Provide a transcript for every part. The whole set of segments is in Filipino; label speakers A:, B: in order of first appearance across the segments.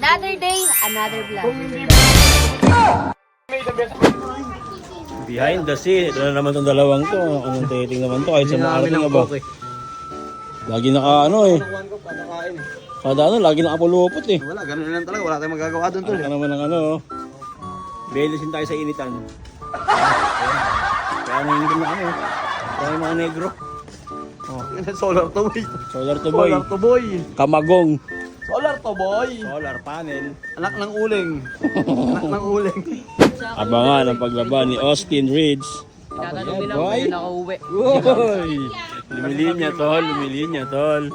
A: Another day, another vlog.
B: Behind the scene. Ito na naman itong dalawang to. Anong dating naman to? Kahit sa mga arating ba? Lagi naka ano eh. Kada ano, lagi nakapulupot eh.
C: Wala, ganun lang talaga. Wala tayong magagawa doon to.
B: Ano naman ang ano. Belisin tayo sa initan. Kaya nangingitin na kami. Kaya yung mga negro.
C: Solar to boy.
B: Solar to boy.
C: Solar to boy.
B: Kamagong.
C: Solar to boy.
B: Solar panel.
C: Anak ng uling. Anak ng uling.
B: Abangan ang paglaban ni Austin Ridge.
D: Tatanong nila
B: Boy.
D: kung kayo nakauwi.
B: Uy! Lumilinya tol, lumilinya tol.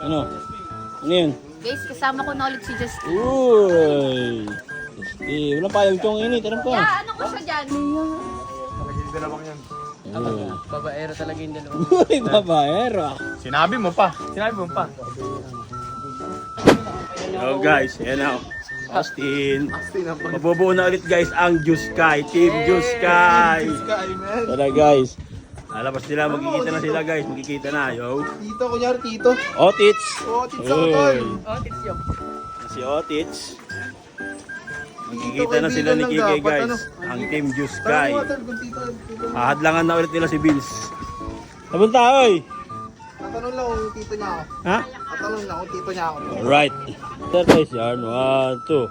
B: Ano? Ano yun?
A: Guys, kasama ko na ulit si Justin.
B: Uy! Walang payong tiyong init. Ano pa?
A: Yeah, ano ko siya dyan?
B: Uy.
D: Babaero talaga yung dalawa.
B: Uy, babaero.
C: Sinabi mo pa.
B: Hello guys, ayan na. Austin. Mabubuo na ulit guys ang Juice Sky. Team Juice Sky. Tara guys. Lalabas nila, magkikita na sila guys. Magkikita na, yo.
C: Tito, kunyari tito.
B: Otits.
C: Otits ako tol.
D: Oh, tits yung.
B: Si Otits. Magkikita na sila ni Kike guys. Ang Team Juice Sky. Hahadlangan na ulit nila si Vince. Napunta, oy.
C: Tatanong lang kung tito niya ako.
B: Ha?
C: Tatanong lang kung tito niya ako.
B: Alright. Sir guys, yan. 1, 2.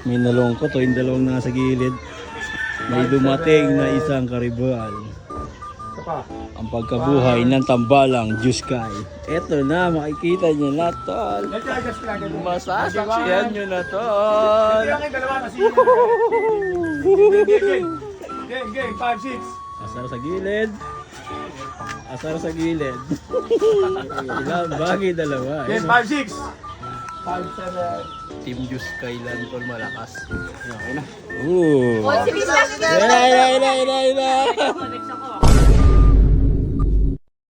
B: May nalungkot o yung dalawang nasa gilid. May dumating na isang karibal. Ang pagkabuhay ng tambalang Juice Sky. Eto na, makikita nyo na tol. Masasaksihan nyo na tol.
C: Game, 5-6.
B: Asar sa gilid. Asar sa gilid. Ilang bagay dalawa.
C: Game, 5-6.
B: 5-7. Team Juice Sky lang tol, malakas.
C: Okay na.
B: Ooh.
A: Oh, si Vince.
B: Ina.